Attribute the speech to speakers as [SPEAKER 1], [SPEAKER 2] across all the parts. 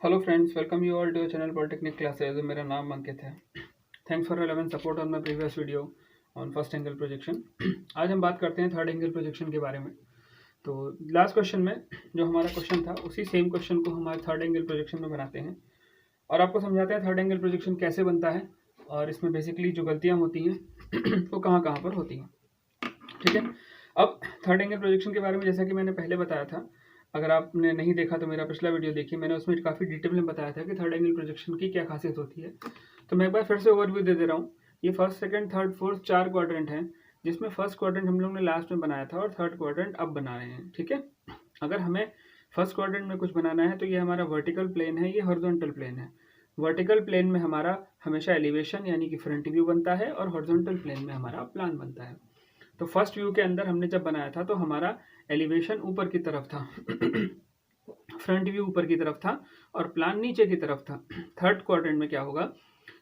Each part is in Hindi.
[SPEAKER 1] Hello friends, welcome you all to channel polytechnic classes. मेरा नाम अंकित है। Thanks for your love support on my previous video on first angle projection. आज हम बात करते हैं थर्ड एंगल प्रोजेक्शन के बारे में। तो लास्ट क्वेश्चन में जो हमारा क्वेश्चन था उसी सेम क्वेश्चन को हमारे थर्ड एंगल प्रोजेक्शन में बनाते हैं और आपको समझाते हैं थर्ड एंगल प्रोजेक्शन कैसे बनता है और इसमें बेसिकली जो गलतियाँ होती हैं वो कहाँ कहाँ पर होती हैं। ठीक है। अब थर्ड एंगल प्रोजेक्शन के बारे में जैसा कि मैंने पहले बताया था, अगर आपने नहीं देखा तो मेरा पिछला वीडियो देखिए, मैंने उसमें काफ़ी डिटेल में बताया था कि थर्ड एंगल प्रोजेक्शन की क्या खासियत होती है। तो मैं एक बार फिर से ओवरव्यू दे रहा हूँ। ये first second third fourth 4 quadrant हैं, जिसमें फर्स्ट क्वाड्रेंट हम लोग ने लास्ट में बनाया था और थर्ड क्वाड्रेंट अब बना रहे हैं। ठीक है। अगर हमें फर्स्ट क्वाड्रेंट में कुछ बनाना है तो ये हमारा वर्टिकल प्लेन है, ये हॉरिजॉन्टल प्लेन है। वर्टिकल प्लेन में हमारा हमेशा एलिवेशन यानी कि फ्रंट व्यू बनता है और हॉरिजॉन्टल प्लेन में हमारा प्लान बनता है। तो फर्स्ट व्यू के अंदर हमने जब बनाया था तो हमारा एलिवेशन ऊपर की तरफ था फ्रंट व्यू ऊपर की तरफ था और प्लान नीचे की तरफ था। थर्ड क्वाड्रेंट में क्या होगा,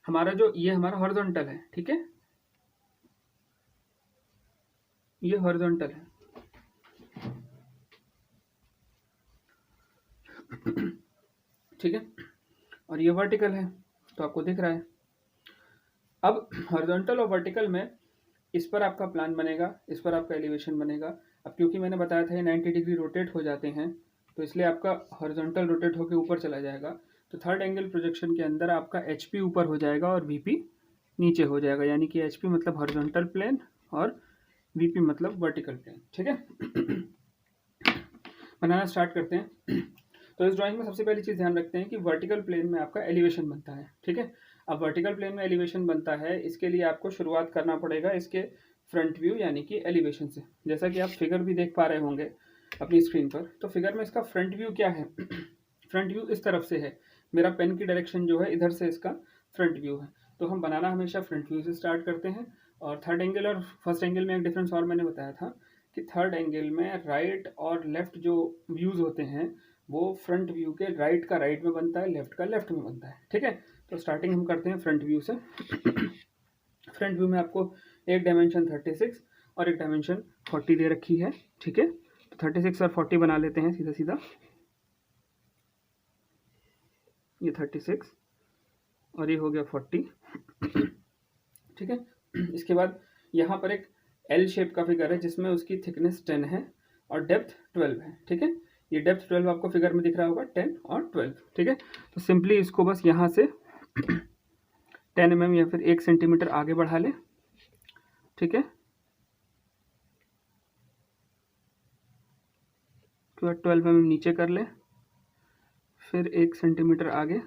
[SPEAKER 1] हमारा जो ये हमारा हॉरिजॉन्टल है। ठीक है, ये हॉरिजॉन्टल है। ठीक है, और ये वर्टिकल है, तो आपको दिख रहा है। अब हॉरिजॉन्टल और वर्टिकल में इस पर आपका प्लान बनेगा, इस पर आपका एलिवेशन बनेगा। अब क्योंकि मैंने बताया था ये 90 डिग्री रोटेट हो जाते हैं, तो इसलिए आपका हॉरिजॉन्टल रोटेट होकर ऊपर चला जाएगा। तो थर्ड एंगल प्रोजेक्शन के अंदर आपका एच ऊपर हो जाएगा और वी नीचे हो जाएगा, यानी कि एच मतलब हॉरिजॉन्टल प्लेन और वी मतलब वर्टिकल प्लेन। ठीक है। बनाना स्टार्ट करते हैं। तो इस ड्राइंग में सबसे पहली चीज़ ध्यान रखते हैं कि वर्टिकल प्लेन में आपका एलिवेशन बनता है। ठीक है। अब वर्टिकल प्लेन में एलिवेशन बनता है, इसके लिए आपको शुरुआत करना पड़ेगा इसके फ्रंट व्यू यानी कि एलिवेशन से। जैसा कि आप फिगर भी देख पा रहे होंगे अपनी स्क्रीन पर, तो फिगर में इसका फ्रंट व्यू क्या है फ्रंट व्यू इस तरफ से है, मेरा पेन की डायरेक्शन जो है इधर से इसका फ्रंट व्यू है। तो हम बनाना हमेशा फ्रंट व्यू से स्टार्ट करते हैं। और थर्ड एंगल और फर्स्ट एंगल में एक डिफरेंस और मैंने बताया था कि थर्ड एंगल में राइट और लेफ्ट जो व्यूज़ होते हैं वो फ्रंट व्यू के राइट का राइट में बनता है, लेफ्ट का लेफ्ट में बनता है। ठीक है। तो स्टार्टिंग हम करते हैं फ्रंट व्यू से। फ्रंट व्यू में आपको एक डायमेंशन 36 और एक डायमेंशन 40 दे रखी है। ठीक है, तो 36 और 40 बना लेते हैं सीधा सीधा। ये 36 और ये हो गया 40। ठीक है। इसके बाद यहाँ पर एक एल शेप का फिगर है जिसमें उसकी थिकनेस 10 है और डेप्थ 12 है। ठीक है, ये डेप्थ 12 आपको फिगर में दिख रहा होगा, 10 और 12। ठीक है, तो सिंपली इसको बस यहाँ से 10 mm या फिर 1 सेंटीमीटर आगे बढ़ा ले। ठीक है, तो 12 mm नीचे कर ले, फिर 1 सेंटीमीटर आगे,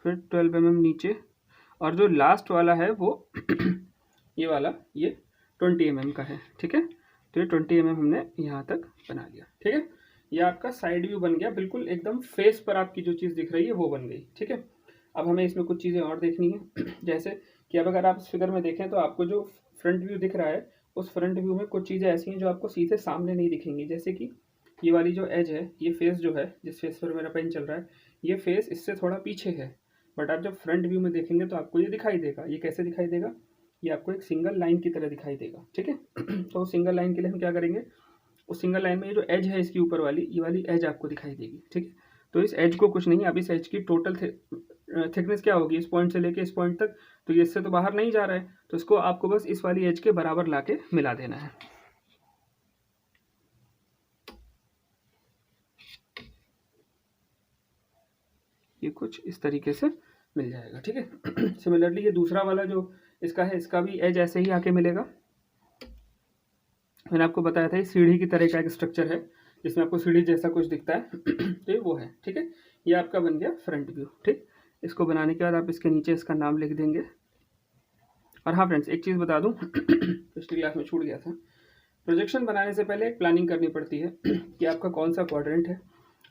[SPEAKER 1] फिर 12 mm नीचे, और जो लास्ट वाला है वो ये वाला ये 20 mm का है। ठीक है, तो ये 20 mm हमने यहाँ तक बना लिया। ठीक है, ये आपका साइड व्यू बन गया, बिल्कुल एकदम फेस पर आपकी जो चीज़ दिख रही है वो बन गई। ठीक है, अब हमें इसमें कुछ चीज़ें और देखनी है। जैसे कि अब अगर आप इस फिगर में देखें तो आपको जो फ्रंट व्यू दिख रहा है उस फ्रंट व्यू में कुछ चीज़ें ऐसी हैं जो आपको सीधे सामने नहीं दिखेंगी। जैसे कि ये वाली जो एज है, ये फेस जो है जिस फेस पर मेरा पेन चल रहा है, ये फेस इससे थोड़ा पीछे है, बट आप जब फ्रंट व्यू में देखेंगे तो आपको ये दिखाई देगा। ये कैसे दिखाई देगा, ये आपको एक सिंगल लाइन की तरह दिखाई देगा। ठीक है। तो सिंगल लाइन के लिए हम क्या करेंगे, उस सिंगल लाइन में ये जो एज है इसकी ऊपर वाली, ये वाली एज आपको दिखाई देगी। ठीक है, तो इस एज को कुछ नहीं, अब इस एज की टोटल थिकनेस क्या होगी इस पॉइंट से लेके इस पॉइंट तक, तो ये इससे तो बाहर नहीं जा रहा है, तो इसको आपको बस इस वाली एज के बराबर लाके मिला देना है। ये कुछ इस तरीके से मिल जाएगा। ठीक है। सिमिलरली ये दूसरा वाला जो इसका है, इसका भी एज ऐसे ही आके मिलेगा। मैंने आपको बताया था ये सीढ़ी की तरह का एक स्ट्रक्चर है जिसमें आपको सीढ़ी जैसा कुछ दिखता है। तो ये वो है। ठीक है, ये आपका बन गया फ्रंट व्यू। ठीक, इसको बनाने के बाद आप इसके नीचे इसका नाम लिख देंगे। और हाँ फ्रेंड्स, एक चीज़ बता दूं, पिछली क्लास में छूट गया था, प्रोजेक्शन बनाने से पहले एक प्लानिंग करनी पड़ती है कि आपका कौन सा क्वाड्रेंट है,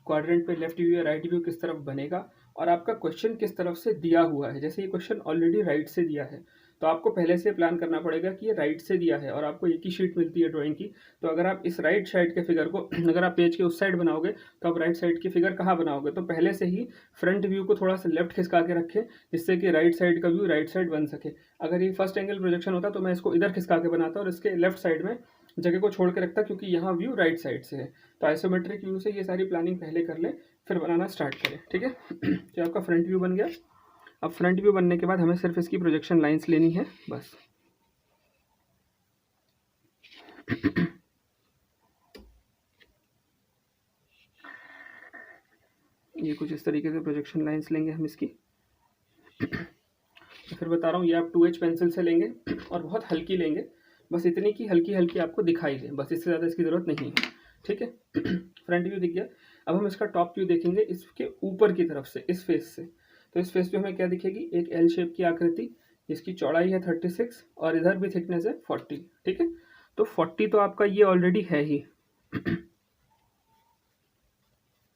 [SPEAKER 1] क्वाड्रेंट पे लेफ्ट व्यू या राइट व्यू किस तरफ बनेगा, और आपका क्वेश्चन किस तरफ से दिया हुआ है। जैसे ये क्वेश्चन ऑलरेडी राइट से दिया है तो आपको पहले से प्लान करना पड़ेगा कि ये राइट से दिया है और आपको एक ही शीट मिलती है ड्राइंग की। तो अगर आप इस राइट साइड के फिगर को अगर आप पेज के उस साइड बनाओगे तो आप राइट साइड की फिगर कहाँ बनाओगे, तो पहले से ही फ्रंट व्यू को थोड़ा सा लेफ्ट खिसका के रखें जिससे कि राइट साइड का व्यू राइट साइड बन सके। अगर ये फर्स्ट एंगल प्रोजेक्शन होता तो मैं इसको इधर खिसका के बनाता और इसके लेफ्ट साइड में जगह को छोड़ के रखता क्योंकि यहाँ व्यू राइट साइड से है। तो आइसोमेट्रिक व्यू से ये सारी प्लानिंग पहले कर ले, फिर बनाना स्टार्ट करें, ठीक है। तो आपका फ्रंट व्यू बन गया। अब फ्रंट व्यू बनने के बाद हमें सिर्फ इसकी प्रोजेक्शन लाइंस लेनी है बस। ये कुछ इस तरीके से प्रोजेक्शन लाइंस लेंगे हम इसकी। तो फिर बता रहा हूँ, ये आप 2H पेंसिल से लेंगे और बहुत हल्की लेंगे, बस इतनी की हल्की हल्की आपको दिखाई दे, बस इससे ज़्यादा इसकी ज़रूरत नहीं है, ठीक है। फ्रंट व्यू दिख गया। अब हम इसका टॉप व्यू देखेंगे इसके ऊपर की तरफ से, इस फेस से। तो इस फेस पे हमें क्या दिखेगी, एक एल शेप की आकृति, इसकी चौड़ाई है 36 और इधर भी थिकनेस है 40, ठीक है। तो 40 तो आपका ये ऑलरेडी है ही।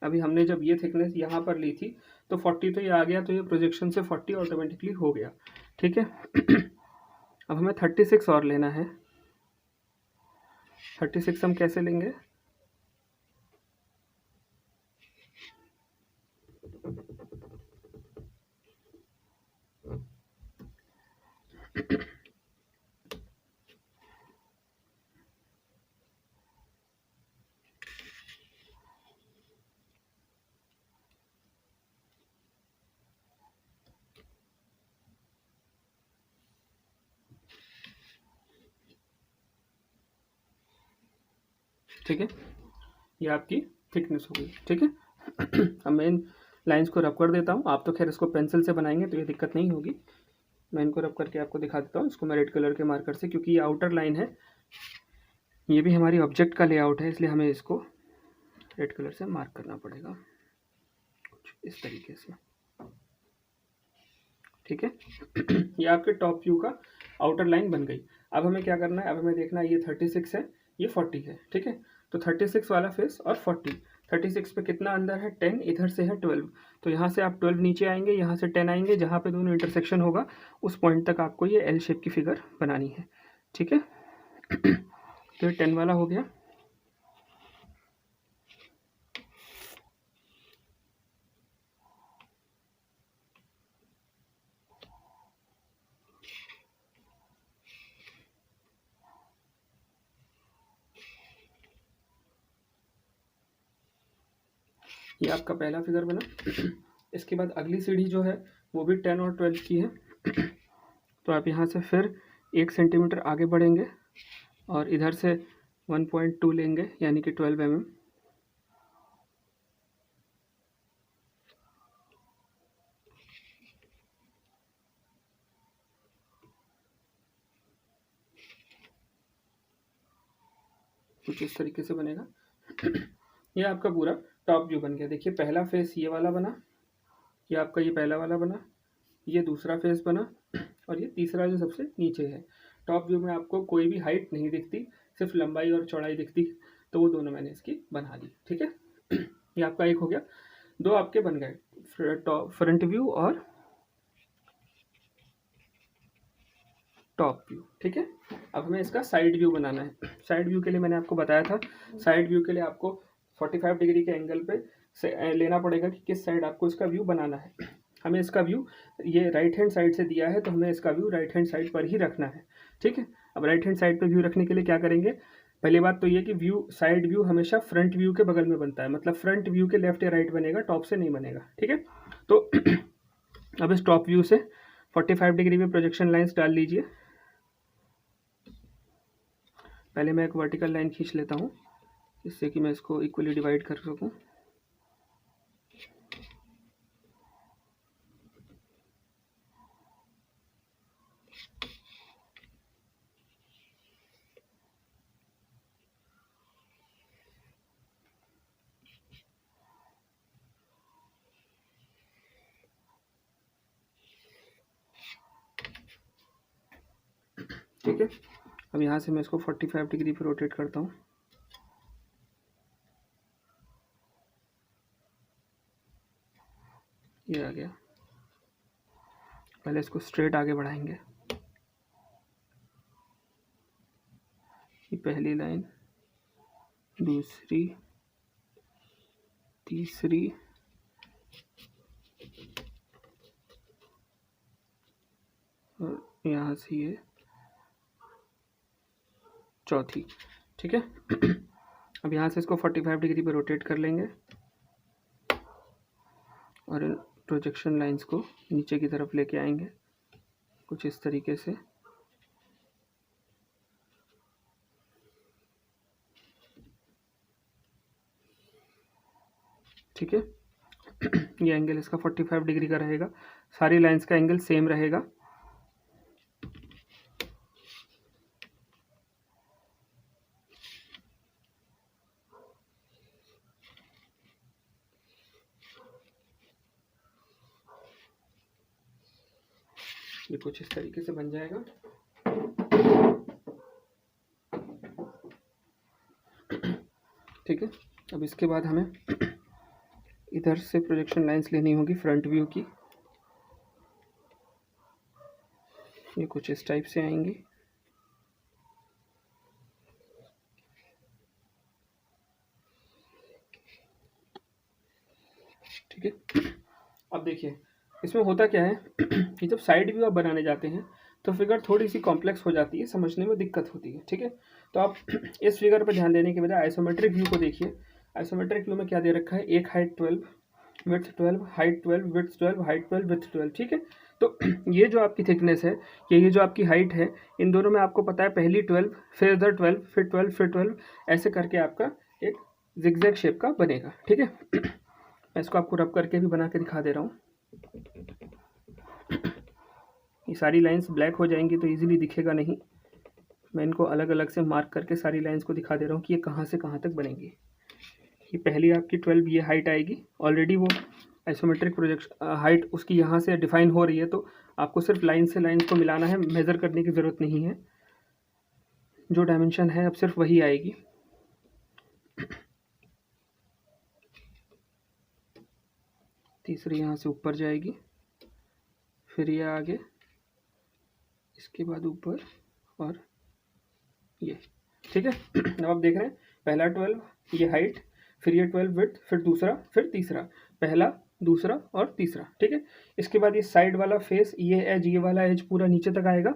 [SPEAKER 1] अभी हमने जब ये थिकनेस यहाँ पर ली थी तो 40 तो ये आ गया, तो ये प्रोजेक्शन से 40 ऑटोमेटिकली हो गया, ठीक है। अब हमें 36 और लेना है। 36 हम कैसे लेंगे, ठीक है। ये आपकी थिकनेस हो गई, ठीक है। अब मैं इन लाइंस को रब कर देता हूँ। आप तो खैर इसको पेंसिल से बनाएंगे तो ये दिक्कत नहीं होगी। मैं इनको रब करके आपको दिखा देता हूँ। इसको मैं रेड कलर के मार्कर से, क्योंकि ये आउटर लाइन है, ये भी हमारी ऑब्जेक्ट का लेआउट है, इसलिए हमें इसको रेड कलर से मार्क करना पड़ेगा कुछ इस तरीके से, ठीक है। ये आपके टॉप व्यू का आउटर लाइन बन गई। अब हमें क्या करना है, अब हमें देखना है ये 36 है, ये 40 है, ठीक है। तो 36 वाला फेस और 36 पे कितना अंदर है, 10, इधर से है 12। तो यहाँ से आप 12 नीचे आएंगे, यहाँ से 10 आएंगे, जहाँ पे दोनों इंटरसेक्शन होगा उस पॉइंट तक आपको ये एल शेप की फिगर बनानी है, ठीक है। तो ये 10 वाला हो गया। ये आपका पहला फिगर बना। इसके बाद अगली सीढ़ी जो है वो भी 10 और 12 की है। तो आप यहाँ से फिर 1 सेंटीमीटर आगे बढ़ेंगे और इधर से 1.2 लेंगे, यानी कि 12 mm। कुछ इस तरीके से बनेगा। ये आपका पूरा टॉप व्यू बन गया। देखिए पहला फेस ये वाला बना, ये आपका ये पहला वाला बना, ये दूसरा फेस बना और ये तीसरा जो सबसे नीचे है। टॉप व्यू में आपको कोई भी हाइट नहीं दिखती, सिर्फ लंबाई और चौड़ाई दिखती, तो वो दोनों मैंने इसकी बना दी, ठीक है। ये आपका एक हो गया। दो आपके बन गए, फ्रंट व्यू और टॉप व्यू, ठीक है। अब हमें इसका साइड व्यू बनाना है। साइड व्यू के लिए मैंने आपको बताया था, साइड व्यू के लिए आपको 45 डिग्री के एंगल पे से लेना पड़ेगा कि किस साइड आपको इसका व्यू बनाना है। हमें इसका व्यू ये राइट हैंड साइड से दिया है, तो हमें इसका व्यू राइट हैंड साइड पर ही रखना है, ठीक है। अब राइट हैंड साइड पर व्यू रखने के लिए क्या करेंगे, पहली बात तो ये कि व्यू साइड व्यू हमेशा फ्रंट व्यू के बगल में बनता है, मतलब फ्रंट व्यू के लेफ्ट या राइट बनेगा, टॉप से नहीं बनेगा, ठीक है। तो अब इस टॉप व्यू से 45 डिग्री में प्रोजेक्शन लाइंस डाल लीजिए। पहले मैं एक वर्टिकल लाइन खींच लेता हूँ, जिससे कि मैं इसको इक्वली डिवाइड कर सकूँ। ठीक है। अब यहाँ से मैं इसको 45 डिग्री पर रोटेट करता हूँ। ये आ गया। पहले इसको स्ट्रेट आगे बढ़ाएंगे। ये पहली लाइन, दूसरी, तीसरी और यहाँ से ये चौथी, ठीक है। अब यहाँ से इसको 45 डिग्री पे रोटेट कर लेंगे और इन प्रोजेक्शन लाइंस को नीचे की तरफ लेके आएंगे कुछ इस तरीके से। ठीक है, ये एंगल इसका 45 डिग्री का रहेगा, सारी लाइंस का एंगल सेम रहेगा। ये कुछ इस तरीके से बन जाएगा। ठीक है, अब इसके बाद हमें इधर से प्रोजेक्शन लाइंस लेनी होगी फ्रंट व्यू की। ये कुछ इस टाइप से आएंगी। ठीक है, अब देखिए इसमें होता क्या है कि जब साइड व्यू आप बनाने जाते हैं तो फिगर थोड़ी सी कॉम्प्लेक्स हो जाती है, समझने में दिक्कत होती है। ठीक है, तो आप इस फिगर पर ध्यान देने के बजाय आइसोमेट्रिक व्यू को देखिए। आइसोमेट्रिक व्यू में क्या दे रखा है, एक height 12, width 12, height 12, width 12, height 12, width 12। ठीक है, तो ये जो आपकी थिकनेस है, ये जो आपकी हाइट है, इन दोनों में आपको पता है पहली 12, फिर इधर 12, फिर 12, फिर 12, ऐसे करके आपका एक जिगजैग शेप का बनेगा। ठीक है, मैं इसको आपको रब करके भी बना के दिखा दे रहा हूँ। ये सारी लाइंस ब्लैक हो जाएंगी तो इजीली दिखेगा नहीं, मैं इनको अलग अलग से मार्क करके सारी लाइंस को दिखा दे रहा हूँ कि ये कहाँ से कहाँ तक बनेंगी। ये पहली आपकी 12 ये हाइट आएगी, ऑलरेडी वो आइसोमेट्रिक प्रोजेक्शन हाइट उसकी यहाँ से डिफाइन हो रही है, तो आपको सिर्फ लाइन से लाइंस को मिलाना है, मेज़र करने की ज़रूरत नहीं है। जो डायमेंशन है अब सिर्फ वही आएगी। तीसरी यहाँ से ऊपर जाएगी, फिर ये आगे, इसके बाद ऊपर और ये। ठीक है, अब आप देख रहे हैं पहला 12 ये हाइट, फिर ये 12 विड्थ, फिर दूसरा, फिर तीसरा, पहला, दूसरा और तीसरा। ठीक है, इसके बाद ये साइड वाला फेस, ये एज, ये वाला एज पूरा नीचे तक आएगा।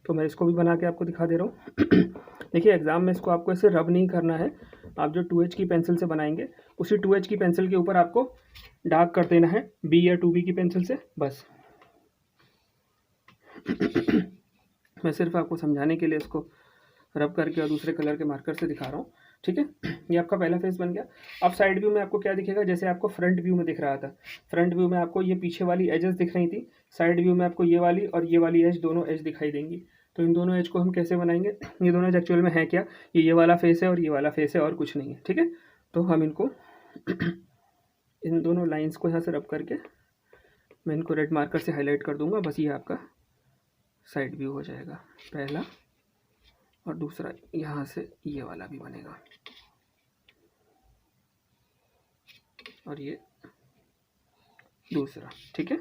[SPEAKER 1] तो मैं इसको भी बना के आपको दिखा दे रहा हूँ। देखिए एग्जाम में इसको आपको ऐसे रब नहीं करना है, आप जो 2H की पेंसिल से बनाएंगे उसी 2H की पेंसिल के ऊपर आपको डार्क कर देना है B या 2B की पेंसिल से, बस। मैं सिर्फ आपको समझाने के लिए इसको रब करके और दूसरे कलर के मार्कर से दिखा रहा हूँ। ठीक है, ये आपका पहला फेस बन गया। अब साइड व्यू में आपको क्या दिखेगा, जैसे आपको फ्रंट व्यू में दिख रहा था। फ्रंट व्यू में आपको ये पीछे वाली एजेस दिख रही थी, साइड व्यू में आपको ये वाली और ये वाली एज, दोनों एज दिखाई देंगी। तो इन दोनों एज को हम कैसे बनाएंगे, ये दोनों एज एक्चुअल में है क्या, ये वाला फेस है और ये वाला फेस है और कुछ नहीं है। ठीक है, तो हम इनको इन दोनों लाइन्स को यहाँ से रब करके मैं इनको रेड मार्कर से हाईलाइट कर दूंगा, बस ये आपका साइड व्यू हो जाएगा पहला, और दूसरा यहाँ से ये वाला भी बनेगा, और ये दूसरा। ठीक है,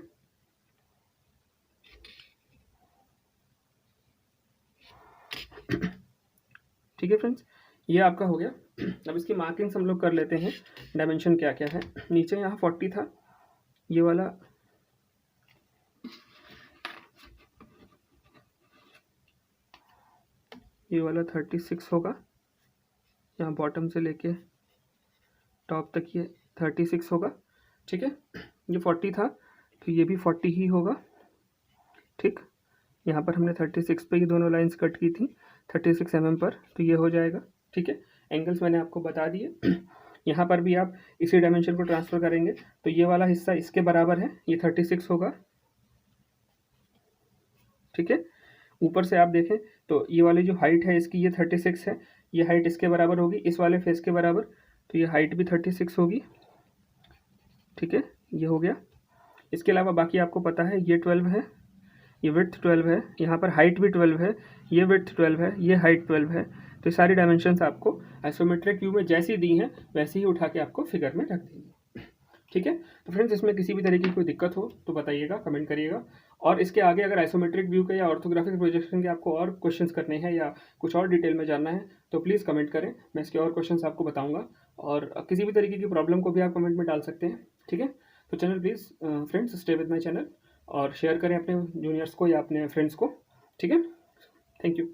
[SPEAKER 1] ठीक है फ्रेंड्स, ये आपका हो गया। अब इसकी मार्किंग्स हम लोग कर लेते हैं, डायमेंशन क्या क्या है। नीचे यहाँ 40 था, ये वाला ये वाला 36 होगा, यहाँ बॉटम से लेके टॉप तक ये 36 होगा। ठीक है, ये 40 था तो ये भी 40 ही होगा। ठीक, यहाँ पर हमने 36 पे ही दोनों लाइंस कट की थी 36 mm पर, तो ये हो जाएगा। ठीक है, एंगल्स मैंने आपको बता दिए। यहाँ पर भी आप इसी डायमेंशन को ट्रांसफ़र करेंगे तो ये वाला हिस्सा इसके बराबर है, ये 36 होगा। ठीक है, ऊपर से आप देखें तो ये वाली जो हाइट है इसकी, ये 36 है, ये हाइट इसके बराबर होगी, इस वाले फेस के बराबर, तो ये हाइट भी 36 होगी। ठीक है, ये हो गया। इसके अलावा बाकी आपको पता है ये 12 है, ये विड्थ 12 है, यहाँ पर हाइट भी 12 है, ये विड्थ 12 है, ये हाइट 12 है। तो ये सारी डायमेंशंस आपको आइसोमेट्रिक व्यू में जैसी दी हैं वैसे ही उठा के आपको फिगर में रख देंगे। ठीक है, तो फ्रेंड्स इसमें किसी भी तरीके की कोई दिक्कत हो तो बताइएगा, कमेंट करिएगा। और इसके आगे अगर आइसोमेट्रिक व्यू के या ऑर्थोग्राफिक प्रोजेक्शन के आपको और क्वेश्चंस करने हैं या कुछ और डिटेल में जानना है तो प्लीज़ कमेंट करें, मैं इसके और क्वेश्चंस आपको बताऊंगा। और किसी भी तरीके की प्रॉब्लम को भी आप कमेंट में डाल सकते हैं। ठीक है, तो channel please friends stay with my channel और शेयर करें अपने जूनियर्स को या अपने फ्रेंड्स को। ठीक है, थैंक यू।